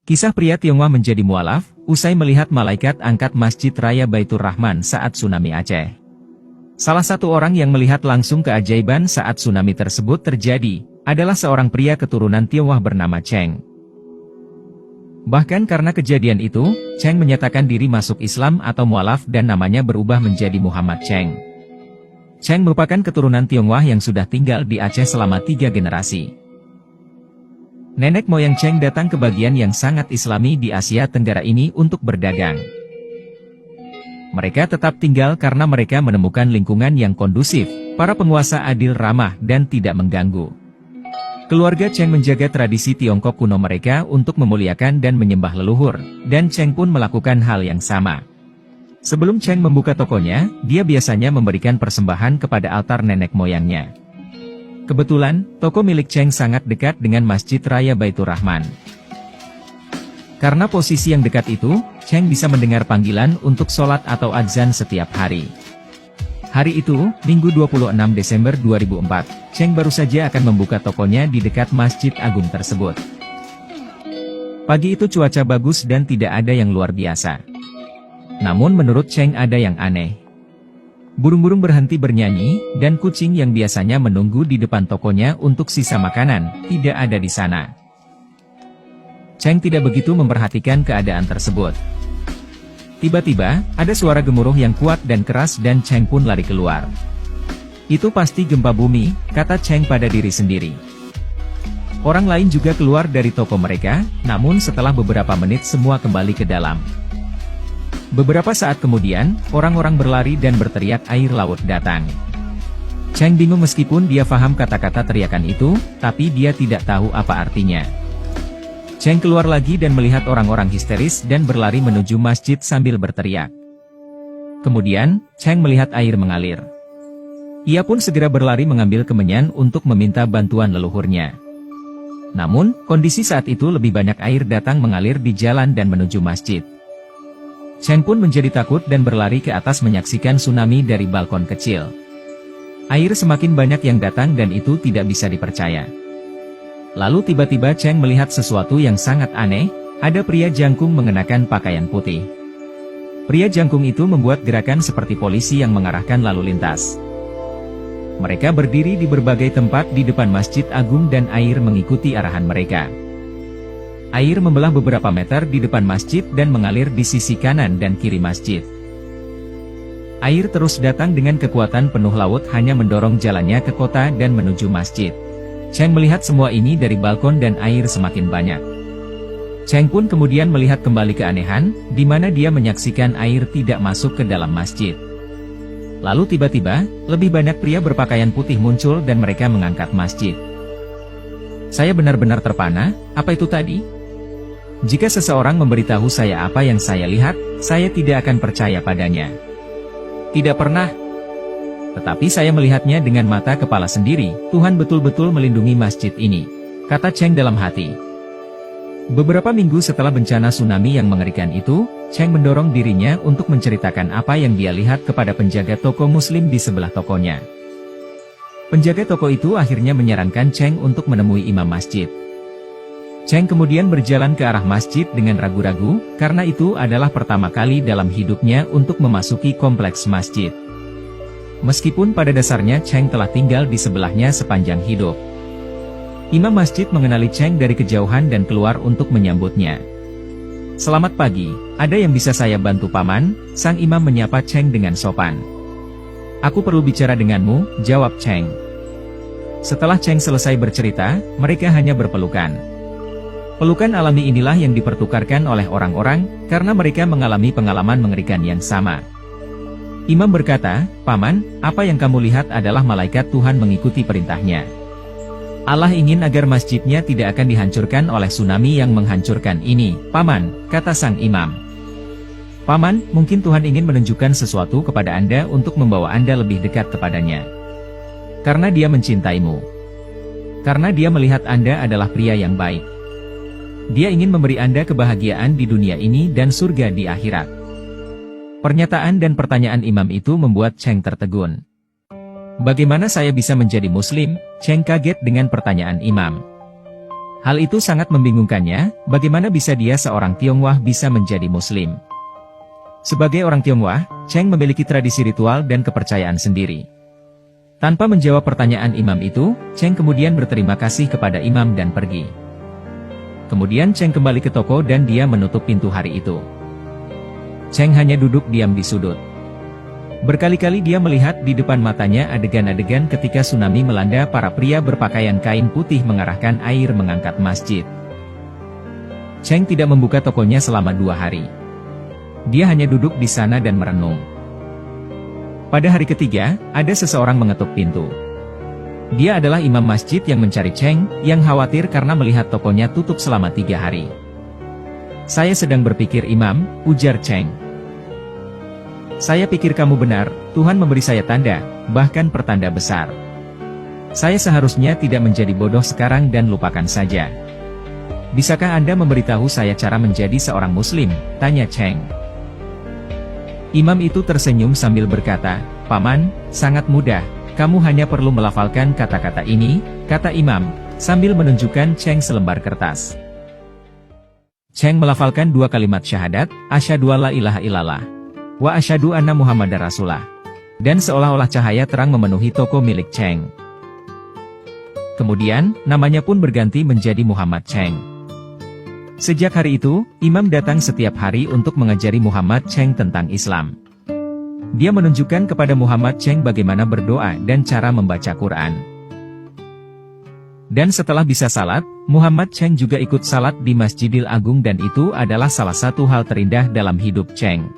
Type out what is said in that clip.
Kisah pria Tionghoa menjadi mualaf, usai melihat malaikat angkat Masjid Raya Baitur Rahman saat tsunami Aceh. Salah satu orang yang melihat langsung keajaiban saat tsunami tersebut terjadi, adalah seorang pria keturunan Tionghoa bernama Cheng. Bahkan karena kejadian itu, Cheng menyatakan diri masuk Islam atau mualaf dan namanya berubah menjadi Muhammad Cheng. Cheng merupakan keturunan Tionghoa yang sudah tinggal di Aceh selama 3 generasi. Nenek moyang Cheng datang ke bagian yang sangat islami di Asia Tenggara ini untuk berdagang. Mereka tetap tinggal karena mereka menemukan lingkungan yang kondusif, para penguasa adil ramah dan tidak mengganggu. Keluarga Cheng menjaga tradisi Tiongkok kuno mereka untuk memuliakan dan menyembah leluhur, dan Cheng pun melakukan hal yang sama. Sebelum Cheng membuka tokonya, dia biasanya memberikan persembahan kepada altar nenek moyangnya. Kebetulan, toko milik Cheng sangat dekat dengan Masjid Raya Baitur Rahman. Karena posisi yang dekat itu, Cheng bisa mendengar panggilan untuk sholat atau adzan setiap hari. Hari itu, Minggu 26 Desember 2004, Cheng baru saja akan membuka tokonya di dekat Masjid Agung tersebut. Pagi itu cuaca bagus dan tidak ada yang luar biasa. Namun menurut Cheng ada yang aneh. Burung-burung berhenti bernyanyi, dan kucing yang biasanya menunggu di depan tokonya untuk sisa makanan, tidak ada di sana. Cheng tidak begitu memperhatikan keadaan tersebut. Tiba-tiba, ada suara gemuruh yang kuat dan keras dan Cheng pun lari keluar. Itu pasti gempa bumi, kata Cheng pada diri sendiri. Orang lain juga keluar dari toko mereka, namun setelah beberapa menit semua kembali ke dalam. Beberapa saat kemudian, orang-orang berlari dan berteriak air laut datang. Cheng bingung meskipun dia paham kata-kata teriakan itu, tapi dia tidak tahu apa artinya. Cheng keluar lagi dan melihat orang-orang histeris dan berlari menuju masjid sambil berteriak. Kemudian, Cheng melihat air mengalir. Ia pun segera berlari mengambil kemenyan untuk meminta bantuan leluhurnya. Namun, kondisi saat itu lebih banyak air datang mengalir di jalan dan menuju masjid. Cheng pun menjadi takut dan berlari ke atas menyaksikan tsunami dari balkon kecil. Air semakin banyak yang datang dan itu tidak bisa dipercaya. Lalu tiba-tiba Cheng melihat sesuatu yang sangat aneh, ada pria jangkung mengenakan pakaian putih. Pria jangkung itu membuat gerakan seperti polisi yang mengarahkan lalu lintas. Mereka berdiri di berbagai tempat di depan Masjid Agung dan air mengikuti arahan mereka. Air membelah beberapa meter di depan masjid dan mengalir di sisi kanan dan kiri masjid. Air terus datang dengan kekuatan penuh laut hanya mendorong jalannya ke kota dan menuju masjid. Cheng melihat semua ini dari balkon dan air semakin banyak. Cheng pun kemudian melihat kembali keanehan, di mana dia menyaksikan air tidak masuk ke dalam masjid. Lalu tiba-tiba, lebih banyak pria berpakaian putih muncul dan mereka mengangkat masjid. Saya benar-benar terpana, apa itu tadi? Jika seseorang memberitahu saya apa yang saya lihat, saya tidak akan percaya padanya. Tidak pernah. Tetapi saya melihatnya dengan mata kepala sendiri, Tuhan betul-betul melindungi masjid ini, kata Cheng dalam hati. Beberapa minggu setelah bencana tsunami yang mengerikan itu, Cheng mendorong dirinya untuk menceritakan apa yang dia lihat kepada penjaga toko muslim di sebelah tokonya. Penjaga toko itu akhirnya menyarankan Cheng untuk menemui imam masjid. Cheng kemudian berjalan ke arah masjid dengan ragu-ragu, karena itu adalah pertama kali dalam hidupnya untuk memasuki kompleks masjid. Meskipun pada dasarnya Cheng telah tinggal di sebelahnya sepanjang hidup. Imam masjid mengenali Cheng dari kejauhan dan keluar untuk menyambutnya. Selamat pagi, ada yang bisa saya bantu paman? Sang imam menyapa Cheng dengan sopan. Aku perlu bicara denganmu, jawab Cheng. Setelah Cheng selesai bercerita, mereka hanya berpelukan. Pelukan alami inilah yang dipertukarkan oleh orang-orang, karena mereka mengalami pengalaman mengerikan yang sama. Imam berkata, Paman, apa yang kamu lihat adalah malaikat Tuhan mengikuti perintahnya. Allah ingin agar masjidnya tidak akan dihancurkan oleh tsunami yang menghancurkan ini, Paman, kata sang imam. Paman, mungkin Tuhan ingin menunjukkan sesuatu kepada Anda untuk membawa Anda lebih dekat kepadanya. Karena Dia mencintaimu. Karena Dia melihat Anda adalah pria yang baik. Dia ingin memberi Anda kebahagiaan di dunia ini dan surga di akhirat. Pernyataan dan pertanyaan imam itu membuat Cheng tertegun. Bagaimana saya bisa menjadi muslim? Cheng kaget dengan pertanyaan imam. Hal itu sangat membingungkannya, bagaimana bisa dia seorang Tionghoa bisa menjadi Muslim. Sebagai orang Tionghoa, Cheng memiliki tradisi ritual dan kepercayaan sendiri. Tanpa menjawab pertanyaan imam itu, Cheng kemudian berterima kasih kepada imam dan pergi. Kemudian Cheng kembali ke toko dan dia menutup pintu hari itu. Cheng hanya duduk diam di sudut. Berkali-kali dia melihat di depan matanya adegan-adegan ketika tsunami melanda para pria berpakaian kain putih mengarahkan air mengangkat masjid. Cheng tidak membuka tokonya selama 2 hari. Dia hanya duduk di sana dan merenung. Pada hari ketiga, ada seseorang mengetuk pintu. Dia adalah imam masjid yang mencari Cheng, yang khawatir karena melihat tokonya tutup selama 3 hari. "Saya sedang berpikir imam," ujar Cheng. "Saya pikir kamu benar, Tuhan memberi saya tanda, bahkan pertanda besar. Saya seharusnya tidak menjadi bodoh sekarang dan lupakan saja. Bisakah Anda memberitahu saya cara menjadi seorang Muslim?" tanya Cheng. Imam itu tersenyum sambil berkata, "Paman, sangat mudah, kamu hanya perlu melafalkan kata-kata ini," kata imam, sambil menunjukkan Cheng selembar kertas. Cheng melafalkan 2 kalimat syahadat, "Asyhadu alla ilaha illallah wa asyhadu anna Muhammadar Rasulullah." Dan seolah-olah cahaya terang memenuhi toko milik Cheng. Kemudian, namanya pun berganti menjadi Muhammad Cheng. Sejak hari itu, imam datang setiap hari untuk mengajari Muhammad Cheng tentang Islam. Dia menunjukkan kepada Muhammad Cheng bagaimana berdoa dan cara membaca Quran. Dan setelah bisa salat, Muhammad Cheng juga ikut salat di Masjidil Agung dan itu adalah salah satu hal terindah dalam hidup Cheng.